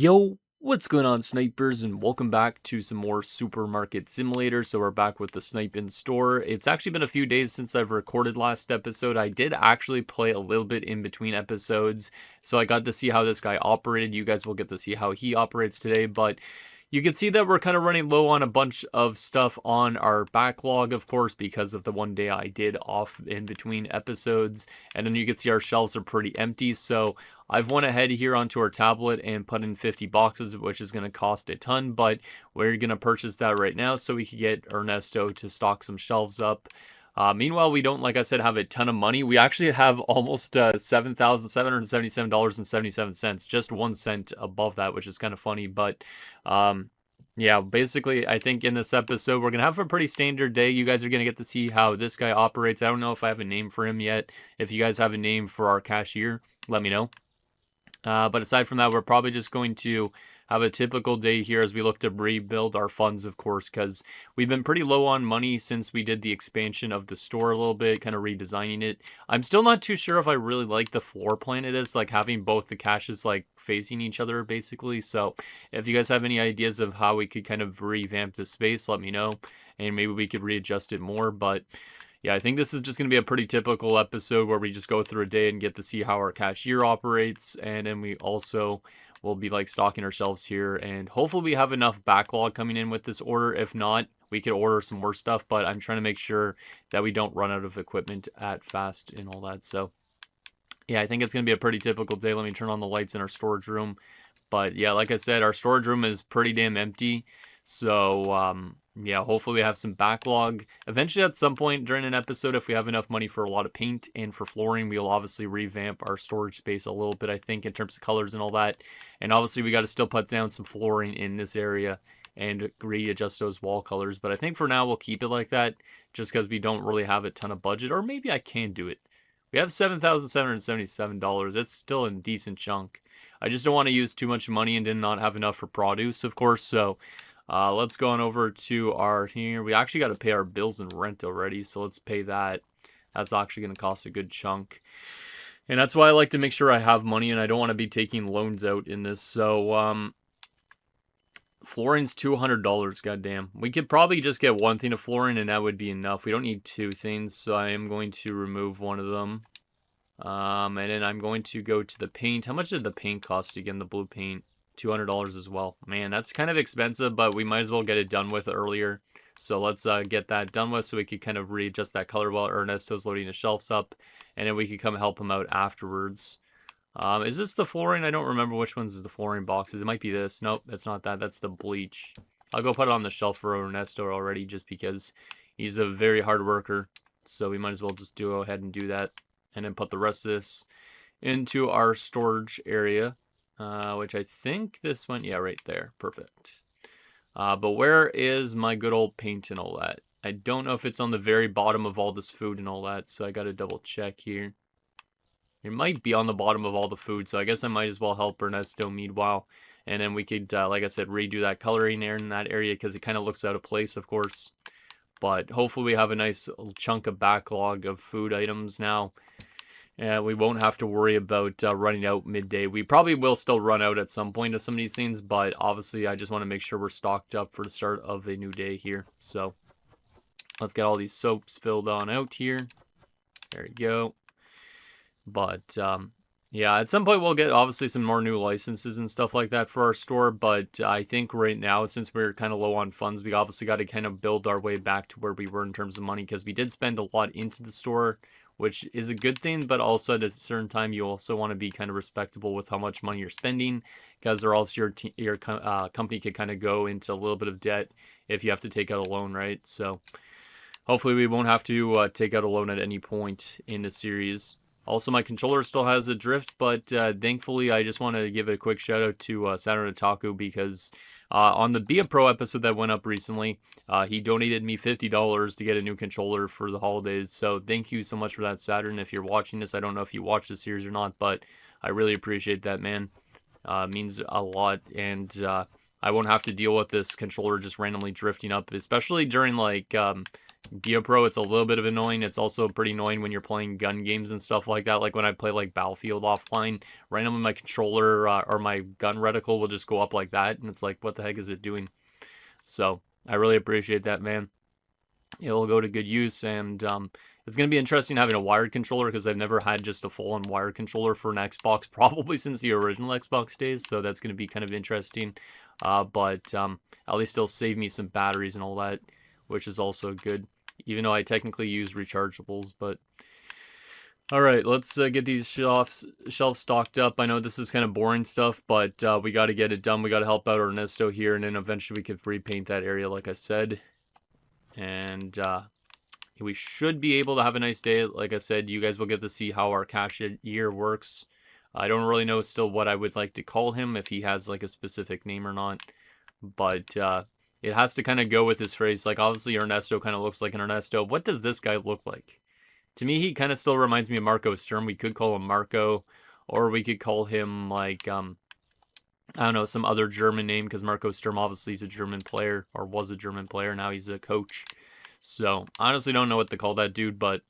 Yo, what's going on, snipers, and welcome back to some more Supermarket Simulator. So we're back with the Snipe in Store. It's actually been a few days since I've recorded last episode. I did actually play a little bit in between episodes, so I got to see how this guy operated. You guys will get to see how he operates today, but you can see that we're kind of running low on a bunch of stuff on our backlog, of course, because of the one day I did off in between episodes. And then you can see our shelves are pretty empty, so I've went ahead here onto our tablet and put in 50 boxes, which is going to cost a ton, but we're going to purchase that right now so we can get Ernesto to stock some shelves up. Meanwhile, we don't, like I said, have a ton of money. We actually have almost $7,777.77, just 1 cent above that, which is kind of funny. But yeah, basically, I think in this episode, we're going to have a pretty standard day. You guys are going to get to see how this guy operates. I don't know if I have a name for him yet. If you guys have a name for our cashier, let me know. But aside from that, we're probably just going to have a typical day here as we look to rebuild our funds, of course, because we've been pretty low on money since we did the expansion of the store a little bit, kind of redesigning it. I'm still not too sure if I really like the floor plan it is, like having both the caches like facing each other, basically. So if you guys have any ideas of how we could kind of revamp the space, let me know, and maybe we could readjust it more. But yeah, I think this is just going to be a pretty typical episode where we just go through a day and get to see how our cashier operates. And then we also will be like stocking our shelves here. And hopefully we have enough backlog coming in with this order. If not, we could order some more stuff. But I'm trying to make sure that we don't run out of equipment at fast and all that. So yeah, I think it's going to be a pretty typical day. Let me turn on the lights in our storage room. But yeah, like I said, our storage room is pretty damn empty. So yeah, hopefully we have some backlog. Eventually at some point during an episode, if we have enough money for a lot of paint and for flooring, we'll obviously revamp our storage space a little bit, I think, in terms of colors and all that. And obviously we got to still put down some flooring in this area and readjust those wall colors. But I think for now we'll keep it like that just because we don't really have a ton of budget. Or maybe I can do it. We have $7,777. That's still a decent chunk. I just don't want to use too much money and did not have enough for produce, of course. So let's go on over to our here. We actually got to pay our bills and rent already, so let's pay that. That's actually going to cost a good chunk. And that's why I like to make sure I have money, and I don't want to be taking loans out in this. So flooring's $200, goddamn. We could probably just get one thing of flooring, and that would be enough. We don't need two things, so I am going to remove one of them. And then I'm going to go to the paint. How much did the paint cost again, the blue paint? $200 as well. Man, that's kind of expensive, but we might as well get it done with earlier. So let's get that done with so we could kind of readjust that color while Ernesto's loading the shelves up. And then we could come help him out afterwards. Is this the flooring? I don't remember which ones is the flooring boxes. It might be this. Nope, that's not that. That's the bleach. I'll go put it on the shelf for Ernesto already just because he's a very hard worker. So we might as well just go ahead and do that. And then put the rest of this into our storage area. Which I think this went, yeah, right there. Perfect. But where is my good old paint and all that? I don't know if it's on the very bottom of all this food and all that, so I got to double check here. It might be on the bottom of all the food, so I guess I might as well help Ernesto meanwhile. And then we could, like I said, redo that coloring there in that area because it kind of looks out of place, of course. But hopefully we have a nice chunk of backlog of food items now. We won't have to worry about running out midday. We probably will still run out at some point of some of these things, but obviously I just want to make sure we're stocked up for the start of a new day here. So let's get all these soaps filled on out here. There you go. But yeah, at some point we'll get obviously some more new licenses and stuff like that for our store. But I think right now, since we're kind of low on funds, we obviously got to kind of build our way back to where we were in terms of money because we did spend a lot into the store, which is a good thing, but also at a certain time you also want to be kind of respectable with how much money you're spending, because or else your company could kind of go into a little bit of debt if you have to take out a loan, right? So hopefully we won't have to take out a loan at any point in the series. Also, my controller still has a drift, but thankfully I just want to give a quick shout out to Saturn Otaku because on the Be a Pro episode that went up recently, he donated me $50 to get a new controller for the holidays. So thank you so much for that, Saturn. If you're watching this, I don't know if you watch the series or not, but I really appreciate that, man. It means a lot, and I won't have to deal with this controller just randomly drifting up, especially during like Be a pro, it's a little bit of annoying. It's also pretty annoying when you're playing gun games and stuff like that. Like when I play like Battlefield offline, randomly my controller or my gun reticle will just go up like that, and it's like, what the heck is it doing? So I really appreciate that, man. It'll go to good use, and it's going to be interesting having a wired controller because I've never had just a full-on wired controller for an Xbox, probably since the original Xbox days, so that's going to be kind of interesting. But at least it'll save me some batteries and all that, which is also good, even though I technically use rechargeables. But all right, let's get these shelves stocked up. I know this is kind of boring stuff, but we got to get it done. We got to help out Ernesto here, and then eventually we could repaint that area, like I said. And we should be able to have a nice day. Like I said, you guys will get to see how our cashier works. I don't really know still what I would like to call him, if he has like a specific name or not. But it has to kind of go with his phrase. Like obviously Ernesto kind of looks like an Ernesto. What does this guy look like? To me, he kind of still reminds me of Marco Sturm. We could call him Marco, or we could call him like I don't know, some other German name, because Marco Sturm obviously is a German player, or was a German player. Now he's a coach. So, honestly don't know what to call that dude, but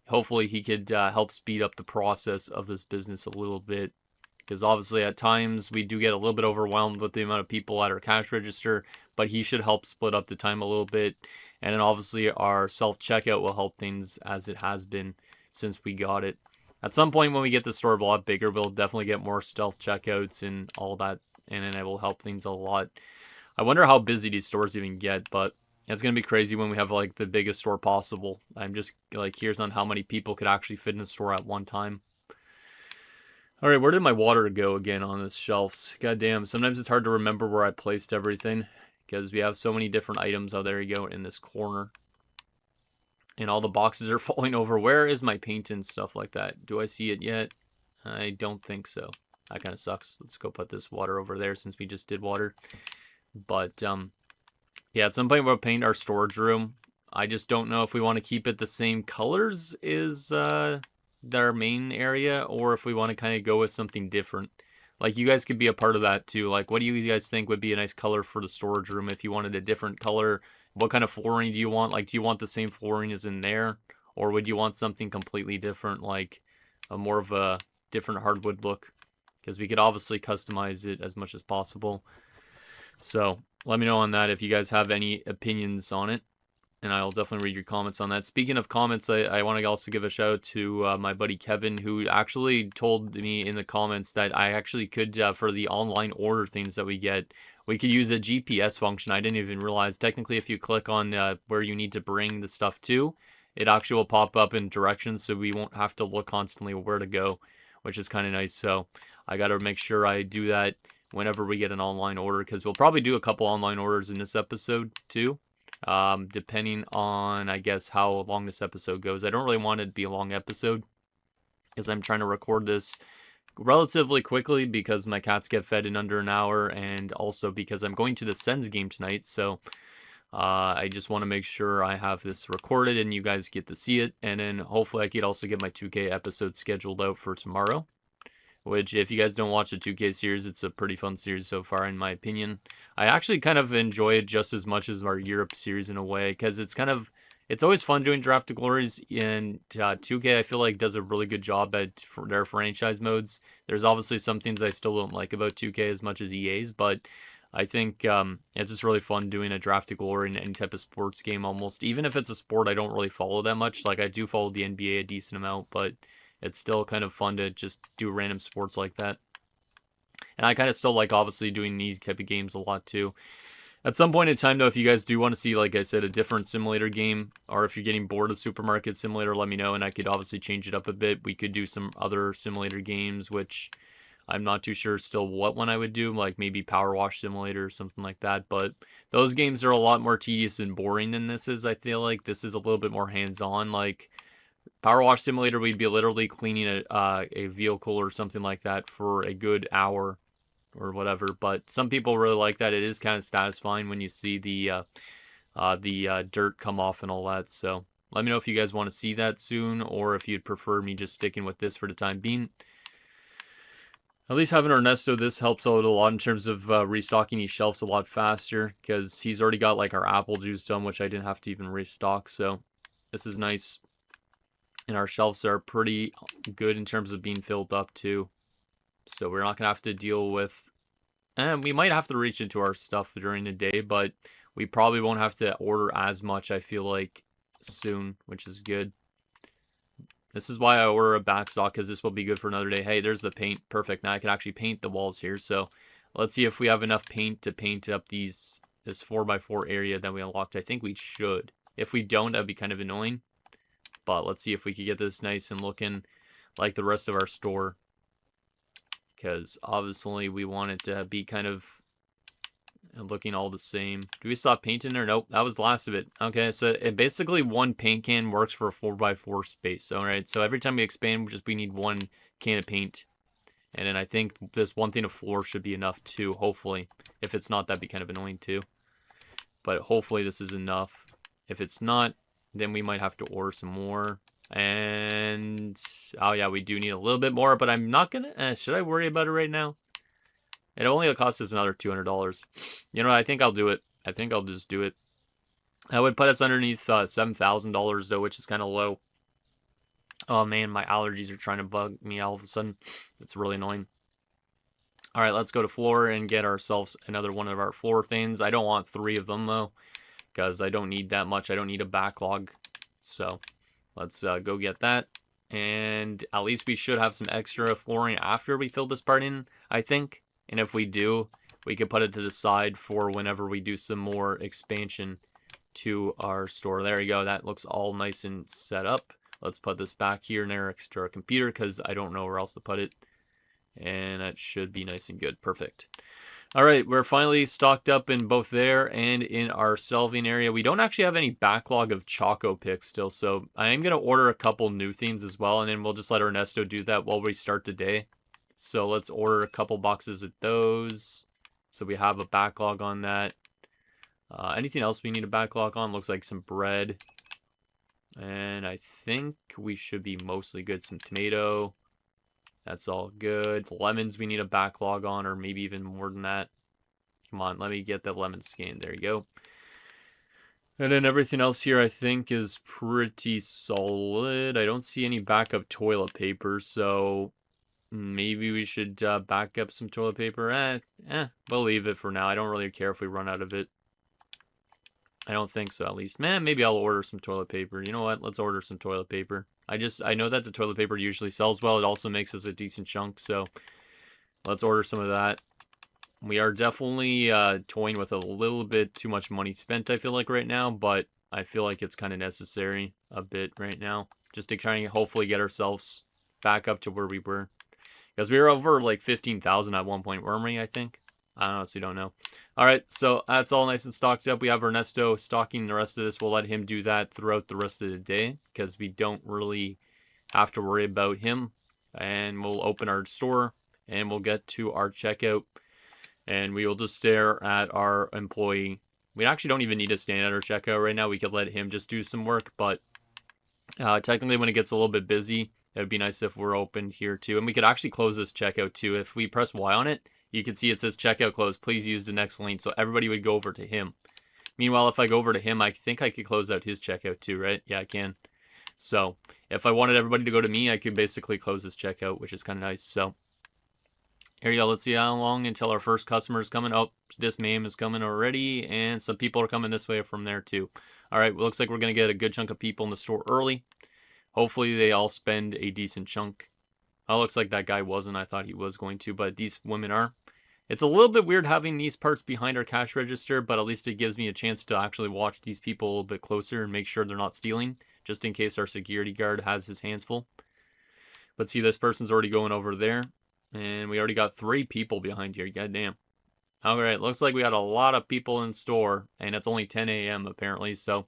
hopefully he could help speed up the process of this business a little bit. Because obviously at times we do get a little bit overwhelmed with the amount of people at our cash register, but he should help split up the time a little bit. And then obviously our self-checkout will help things as it has been since we got it. At some point when we get the store a lot bigger, we'll definitely get more self-checkouts and all that, and then it will help things a lot. I wonder how busy these stores even get, but it's going to be crazy when we have like the biggest store possible. I'm just like, here's on how many people could actually fit in the store at one time. All right, where did my water go again on this shelves? God damn, sometimes it's hard to remember where I placed everything because we have so many different items. Oh, there you go, in this corner. And all the boxes are falling over. Where is my paint and stuff like that? Do I see it yet? I don't think so. That kind of sucks. Let's go put this water over there since we just did water. But yeah, at some point we'll paint our storage room. I just don't know if we want to keep it the same colors as our main area, or if we want to kind of go with something different. Like, you guys could be a part of that too. Like, what do you guys think would be a nice color for the storage room? If you wanted a different color, what kind of flooring do you want? Like, do you want the same flooring as in there? Or would you want something completely different, like a more of a different hardwood look? Because we could obviously customize it as much as possible. So let me know on that if you guys have any opinions on it, and I'll definitely read your comments on that. Speaking of comments, I want to also give a shout out to my buddy Kevin, who actually told me in the comments that I actually could, for the online order things that we get, we could use a GPS function. I didn't even realize. Technically, if you click on where you need to bring the stuff to, it actually will pop up in directions, so we won't have to look constantly where to go, which is kind of nice. So I got to make sure I do that whenever we get an online order, because we'll probably do a couple online orders in this episode too, depending on, I guess, how long this episode goes. I don't really want it to be a long episode because I'm trying to record this relatively quickly because my cats get fed in under an hour, and also because I'm going to the Sens game tonight. So I just want to make sure I have this recorded and you guys get to see it, and then hopefully I could also get my 2K episode scheduled out for tomorrow. Which, if you guys don't watch the 2K series, it's a pretty fun series so far, in my opinion. I actually kind of enjoy it just as much as our Europe series in a way, because it's always fun doing Draft to Glories, and 2K I feel like does a really good job at their franchise modes. There's obviously some things I still don't like about 2K as much as EA's, but I think it's just really fun doing a Draft to Glory in any type of sports game almost. Even if it's a sport I don't really follow that much. Like, I do follow the NBA a decent amount, but it's still kind of fun to just do random sports like that. And I kind of still like, obviously, doing these type of games a lot too. At some point in time, though, if you guys do want to see, like I said, a different simulator game, or if you're getting bored of Supermarket Simulator, let me know, and I could obviously change it up a bit. We could do some other simulator games, which I'm not too sure still what one I would do, like maybe Power Wash Simulator or something like that. But those games are a lot more tedious and boring than this is, I feel like. This is a little bit more hands-on, like Power Wash Simulator, we'd be literally cleaning a vehicle or something like that for a good hour or whatever. But some people really like that. It is kind of satisfying when you see the dirt come off and all that. So let me know if you guys want to see that soon, or if you'd prefer me just sticking with this for the time being. At least having Ernesto, this helps out a lot in terms of restocking these shelves a lot faster, because he's already got like our apple juice done, which I didn't have to even restock. So this is nice. And our shelves are pretty good in terms of being filled up too. So we're not going to have to deal with... And we might have to reach into our stuff during the day, but we probably won't have to order as much, I feel like, soon, which is good. This is why I order a backstock, because this will be good for another day. Hey, there's the paint. Perfect. Now I can actually paint the walls here. So let's see if we have enough paint to paint up this 4x4 area that we unlocked. I think we should. If we don't, that'd be kind of annoying. But let's see if we could get this nice and looking like the rest of our store. Because obviously we want it to be kind of looking all the same. Do we stop painting there? Nope, that was the last of it. Okay, so basically one paint can works for a 4x4 space. Alright, so every time we expand, we need one can of paint. And then I think this one thing of floor should be enough too, hopefully. If it's not, that'd be kind of annoying too. But hopefully this is enough. If it's not, then we might have to order some more. And oh yeah, we do need a little bit more, but I'm not gonna should I worry about it right now? It only cost us another $200. You know what, I think I'll do it. I think I'll just do it. That would put us underneath $7,000 though, which is kind of low. Oh man, my allergies are trying to bug me all of a sudden. It's really annoying. Alright, let's go to floor and get ourselves another one of our floor things. I don't want 3 of them though, because I don't need that much. I don't need a backlog. So let's go get that. And at least we should have some extra flooring after we fill this part in, I think. And if we do, we could put it to the side for whenever we do some more expansion to our store. There you go. That looks all nice and set up. Let's put this back here next to our computer, because I don't know where else to put it. And that should be nice and good. Perfect. Alright, we're finally stocked up in both there and in our shelving area. We don't actually have any backlog of Choco picks still, so I am going to order a couple new things as well, and then we'll just let Ernesto do that while we start the day. So let's order a couple boxes of those, so we have a backlog on that. Anything else we need a backlog on? Looks like some bread. And I think we should be mostly good. Some tomato. That's all good. Lemons we need a backlog on, or maybe even more than that. Come on, let me get that lemon scan. There you go. And then everything else here I think is pretty solid. I don't see any backup toilet paper, so maybe we should back up some toilet paper. We'll leave it for now. I don't really care if we run out of it. I don't think so, at least. Man, maybe I'll order some toilet paper. You know what? Let's order some toilet paper. I know that the toilet paper usually sells well. It also makes us a decent chunk, so let's order some of that. We are definitely toying with a little bit too much money spent, I feel like, right now, but I feel like it's kind of necessary a bit right now, just to try and hopefully get ourselves back up to where we were. Because we were over like 15,000 at one point, weren't we, I think? I honestly don't know. Alright, so that's all nice and stocked up. We have Ernesto stocking the rest of this. We'll let him do that throughout the rest of the day, because we don't really have to worry about him. And we'll open our store, and we'll get to our checkout, and we will just stare at our employee. We actually don't even need to stand at our checkout right now. We could let him just do some work, but technically when it gets a little bit busy, it would be nice if we're open here too. And we could actually close this checkout too. If we press Y on it, you can see it says checkout closed. Please use the next link. So everybody would go over to him. Meanwhile, if I go over to him, I think I could close out his checkout too, right? Yeah, I can. So if I wanted everybody to go to me, I could basically close this checkout, which is kind of nice. So here you go. Let's see how long until our first customer is coming. Oh, this meme is coming already. And some people are coming this way from there too. All right, well, looks like we're going to get a good chunk of people in the store early. Hopefully they all spend a decent chunk. Oh, looks like that guy wasn't. I thought he was going to, but these women are. It's a little bit weird having these parts behind our cash register, but at least it gives me a chance to actually watch these people a little bit closer and make sure they're not stealing, just in case our security guard has his hands full. But see, this person's already going over there, and we already got 3 people behind here. Goddamn. Alright, looks like we got a lot of people in store, and it's only 10 a.m. apparently, so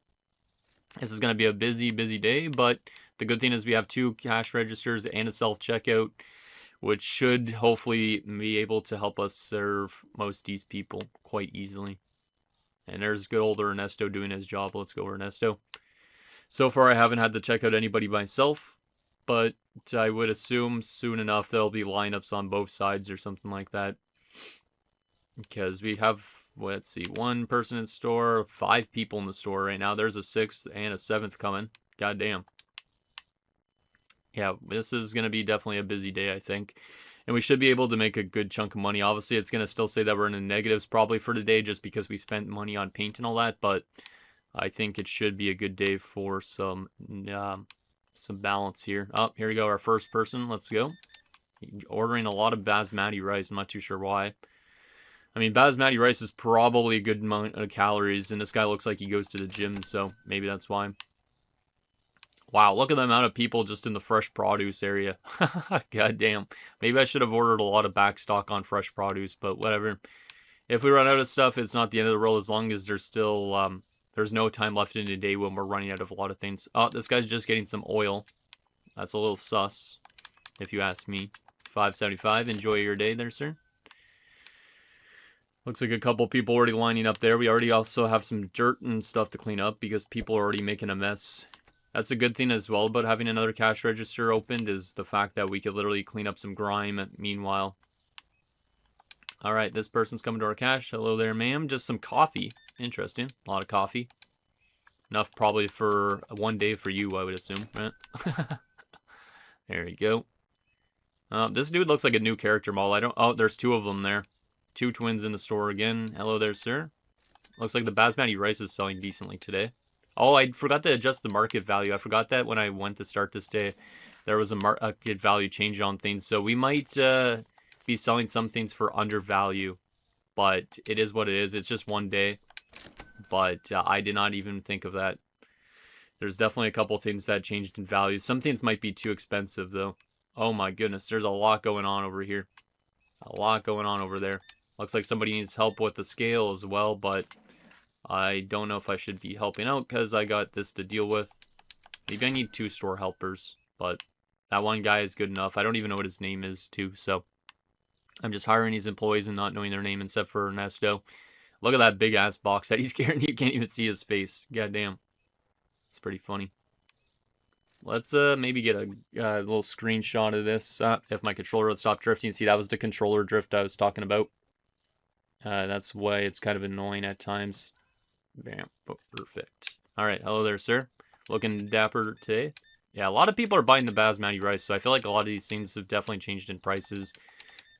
this is going to be a busy, busy day, but the good thing is we have 2 cash registers and a self-checkout, which should hopefully be able to help us serve most of these people quite easily. And there's good old Ernesto doing his job. Let's go, Ernesto. So far, I haven't had to check out anybody myself. but I would assume soon enough there'll be lineups on both sides or something like that. Because we have, let's see, 1 person in store, 5 people in the store right now. There's a 6th and a 7th coming. God damn. Yeah, this is going to be definitely a busy day, I think. And we should be able to make a good chunk of money. Obviously, it's going to still say that we're in the negatives probably for today just because we spent money on paint and all that. But I think it should be a good day for some balance here. Oh, here we go. Our first person. Let's go. Ordering a lot of basmati rice. I'm not too sure why. I mean, basmati rice is probably a good amount of calories. And this guy looks like he goes to the gym. So maybe that's why. Wow, look at the amount of people just in the fresh produce area. God damn. Maybe I should have ordered a lot of back stock on fresh produce, but whatever. If we run out of stuff, it's not the end of the world as long as there's still, there's no time left in the day when we're running out of a lot of things. Oh, this guy's just getting some oil. That's a little sus, if you ask me. $5.75. Enjoy your day there, sir. Looks like a couple people already lining up there. We already also have some dirt and stuff to clean up because people are already making a mess. That's a good thing as well about having another cash register opened is the fact that we could literally clean up some grime meanwhile. All right, this person's coming to our cash. Hello there, ma'am. Just some coffee. Interesting. A lot of coffee. Enough probably for 1 day for you, I would assume, right? There you go. This dude looks like a new character model. Oh, there's 2 of them there. 2 twins in the store again. Hello there, sir. Looks like the basmati rice is selling decently today. Oh, I forgot to adjust the market value. I forgot that when I went to start this day, there was a market value change on things. So we might be selling some things for under value, but it is what it is. It's just 1 day, but I did not even think of that. There's definitely a couple things that changed in value. Some things might be too expensive, though. Oh my goodness, there's a lot going on over here. A lot going on over there. Looks like somebody needs help with the scale as well, but I don't know if I should be helping out because I got this to deal with. Maybe I need 2 store helpers, but that one guy is good enough. I don't even know what his name is, too, so I'm just hiring these employees and not knowing their name except for Ernesto. Look at that big-ass box that he's carrying. You can't even see his face. Goddamn. It's pretty funny. Let's maybe get a little screenshot of this. If my controller would stop drifting. See, that was the controller drift I was talking about. That's why it's kind of annoying at times. Bam. Oh, perfect. All right. Hello there, sir. Looking dapper today. Yeah, a lot of people are buying the basmati rice, so I feel like a lot of these things have definitely changed in prices,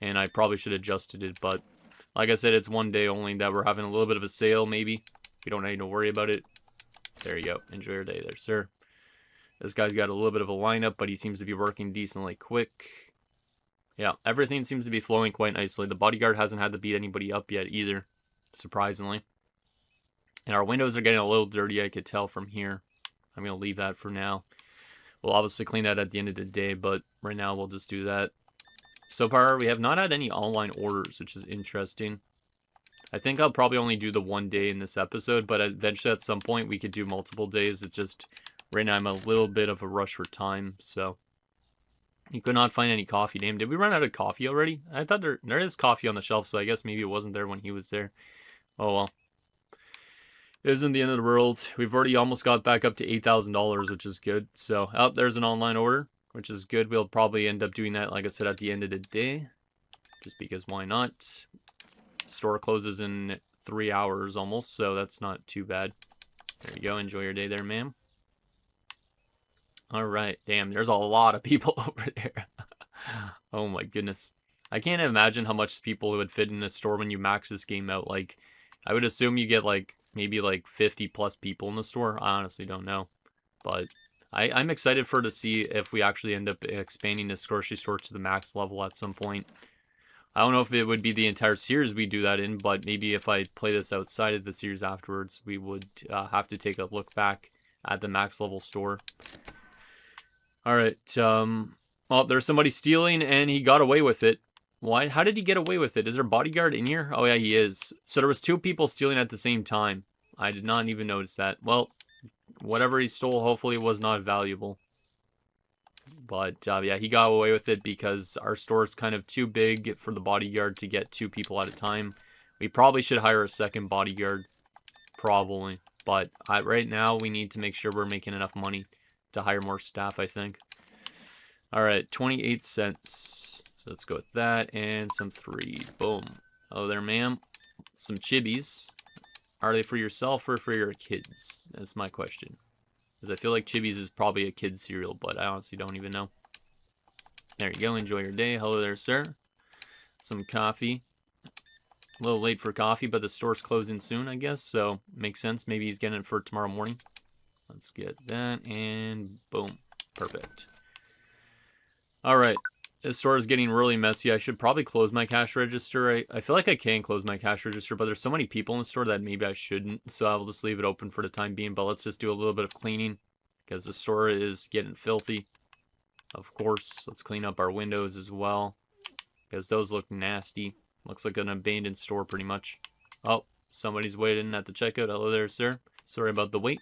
and I probably should have adjusted it, but like I said, it's 1 day only that we're having a little bit of a sale, maybe. We don't need to worry about it. There you go. Enjoy your day there, sir. This guy's got a little bit of a lineup, but he seems to be working decently quick. Yeah, everything seems to be flowing quite nicely. The bodyguard hasn't had to beat anybody up yet either, surprisingly. And our windows are getting a little dirty, I could tell from here. I'm going to leave that for now. We'll obviously clean that at the end of the day, but right now we'll just do that. So far, we have not had any online orders, which is interesting. I think I'll probably only do the 1 day in this episode, but eventually at some point we could do multiple days. It's just, right now I'm a little bit of a rush for time, so. You could not find any coffee. Damn, did we run out of coffee already? I thought there is coffee on the shelf, so I guess maybe it wasn't there when he was there. Oh well. It isn't the end of the world. We've already almost got back up to $8,000, which is good. So, oh, there's an online order, which is good. We'll probably end up doing that, like I said, at the end of the day. Just because why not? Store closes in 3 hours almost, so that's not too bad. There you go. Enjoy your day there, ma'am. All right. Damn, there's a lot of people over there. Oh my goodness. I can't imagine how much people would fit in a store when you max this game out. Like, I would assume you get like maybe like 50 plus people in the store. I honestly don't know. But I'm excited to see if we actually end up expanding this grocery store to the max level at some point. I don't know if it would be the entire series we do that in, but maybe if I play this outside of the series afterwards, we would have to take a look back at the max level store. All right. Well, there's somebody stealing, and he got away with it. Why? How did he get away with it? Is there a bodyguard in here? Oh, yeah, he is. So there was 2 people stealing at the same time. I did not even notice that. Well, whatever he stole, hopefully was not valuable. But, yeah, he got away with it because our store is kind of too big for the bodyguard to get 2 people at a time. We probably should hire a second bodyguard. Probably. But right now, we need to make sure we're making enough money to hire more staff, I think. All right, 28 cents. So let's go with that and some 3. Boom. Oh, there, ma'am. Some chibis. Are they for yourself or for your kids? That's my question. Because I feel like chibis is probably a kid's cereal, but I honestly don't even know. There you go. Enjoy your day. Hello there, sir. Some coffee. A little late for coffee, but the store's closing soon, I guess. So, makes sense. Maybe he's getting it for tomorrow morning. Let's get that, and boom. Perfect. Alright. This store is getting really messy. I should probably close my cash register. I feel like I can close my cash register, but there's so many people in the store that maybe I shouldn't. So I'll just leave it open for the time being. But let's just do a little bit of cleaning, because the store is getting filthy. Of course, let's clean up our windows as well, because those look nasty. Looks like an abandoned store pretty much. Oh, somebody's waiting at the checkout. Hello there, sir. Sorry about the wait.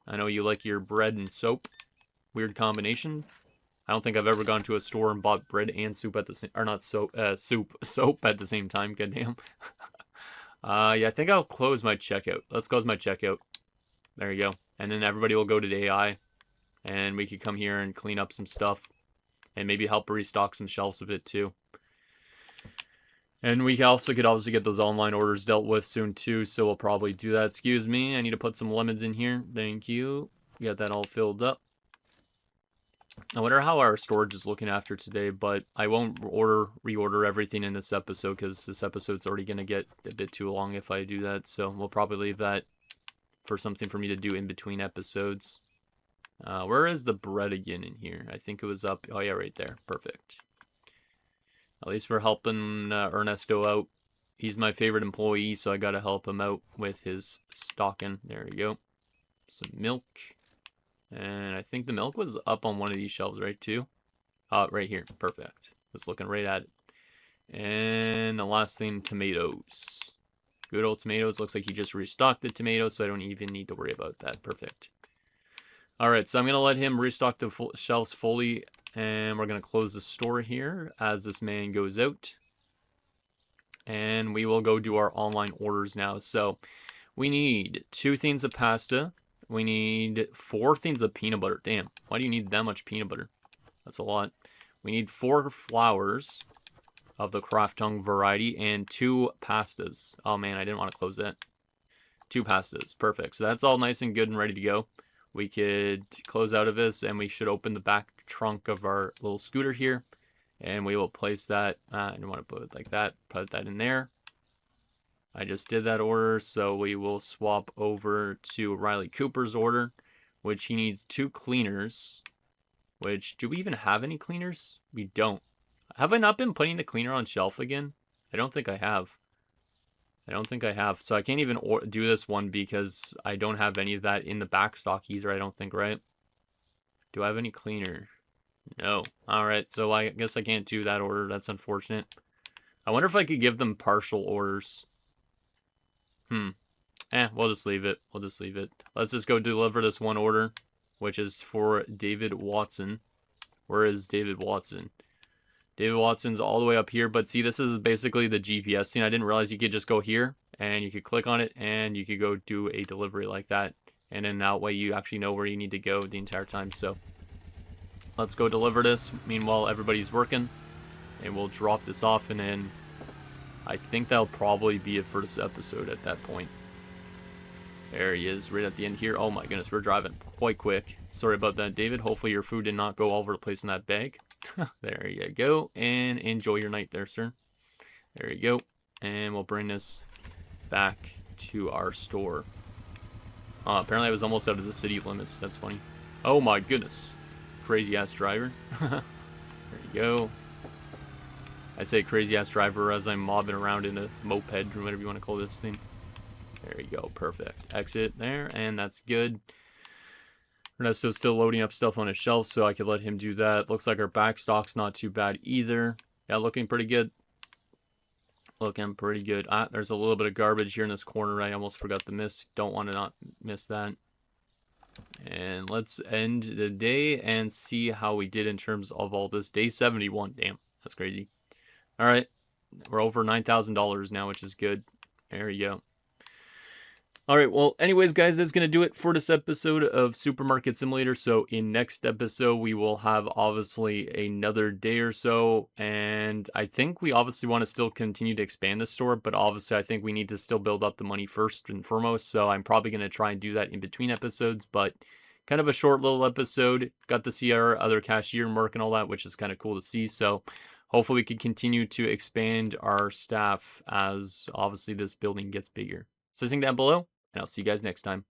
I know you like your bread and soap. Weird combination. I don't think I've ever gone to a store and bought bread and soup at the same, or not soap, soap at the same time. Goddamn. Yeah, I think I'll close my checkout. Let's close my checkout. There you go. And then everybody will go to the AI, and we could come here and clean up some stuff, and maybe help restock some shelves a bit too. And we also could obviously get those online orders dealt with soon too, so we'll probably do that. Excuse me, I need to put some lemons in here. Thank you. Got that all filled up. I wonder how our storage is looking after today, but I won't reorder everything in this episode, because this episode's already going to get a bit too long if I do that, so we'll probably leave that for something for me to do in between episodes. Where is the bread again in here? I think it was up. Oh yeah, right there. Perfect. At least we're helping Ernesto out. He's my favorite employee, so I gotta help him out with his stocking. There we go. Some milk. And I think the milk was up on one of these shelves, right, too? Right here. Perfect. Was looking right at it. And the last thing, tomatoes. Good old tomatoes. Looks like he just restocked the tomatoes, so I don't even need to worry about that. Perfect. Alright, so I'm going to let him restock the shelves fully, and we're going to close the store here as this man goes out. And we will go do our online orders now. So we need 2 things of pasta. We need 4 things of peanut butter. Damn, why do you need that much peanut butter? That's a lot. We need 4 flours of the Kraft Tongue variety and 2 pastas. Oh man, I didn't want to close that. 2 pastas. Perfect. So that's all nice and good and ready to go. We could close out of this, and we should open the back trunk of our little scooter here, and we will place that. I don't want to put it like that. Put that in there. I just did that order, so we will swap over to Riley Cooper's order, which he needs 2 cleaners. Which, do we even have any cleaners? We don't. Have I not been putting the cleaner on shelf again? I don't think I have. I don't think I have. So I can't even do this one because I don't have any of that in the back stock either, I don't think, right? Do I have any cleaner? No. Alright, so I guess I can't do that order. That's unfortunate. I wonder if I could give them partial orders. We'll just leave it. We'll just leave it. Let's just go deliver this one order, which is for David Watson. Where is David Watson? David Watson's all the way up here, but see, this is basically the GPS thing. I didn't realize you could just go here, and you could click on it, and you could go do a delivery like that. And then that way you actually know where you need to go the entire time. So let's go deliver this. Meanwhile, everybody's working, and we'll drop this off, and then I think that'll probably be it for this episode at that point. There he is, right at the end here. Oh my goodness, we're driving quite quick. Sorry about that, David. Hopefully your food did not go all over the place in that bag. There you go, and enjoy your night there, sir. There you go, and we'll bring this back to our store. Apparently I was almost out of the city limits. That's funny. Oh my goodness. Crazy ass driver. There you go. I say crazy ass driver as I'm mobbing around in a moped or whatever you want to call this thing. There you go. Perfect. Exit there, and that's good. Ernesto's still loading up stuff on his shelf, so I could let him do that. Looks like our back stock's not too bad either. Yeah, looking pretty good. Looking pretty good. There's a little bit of garbage here in this corner I almost forgot to miss. Don't want to not miss that. And let's end the day and see how we did in terms of all this. Day 71. Damn, that's crazy. All right. We're over $9,000 now, which is good. There you go. All right, well, anyways, guys, that's going to do it for this episode of Supermarket Simulator. So, in next episode, we will have obviously another day or so. And I think we obviously want to still continue to expand the store, but obviously, I think we need to still build up the money first and foremost. So, I'm probably going to try and do that in between episodes, but kind of a short little episode. Got to see our other cashier and work and all that, which is kind of cool to see. So, hopefully, we can continue to expand our staff as obviously this building gets bigger. So, I think down below and I'll see you guys next time.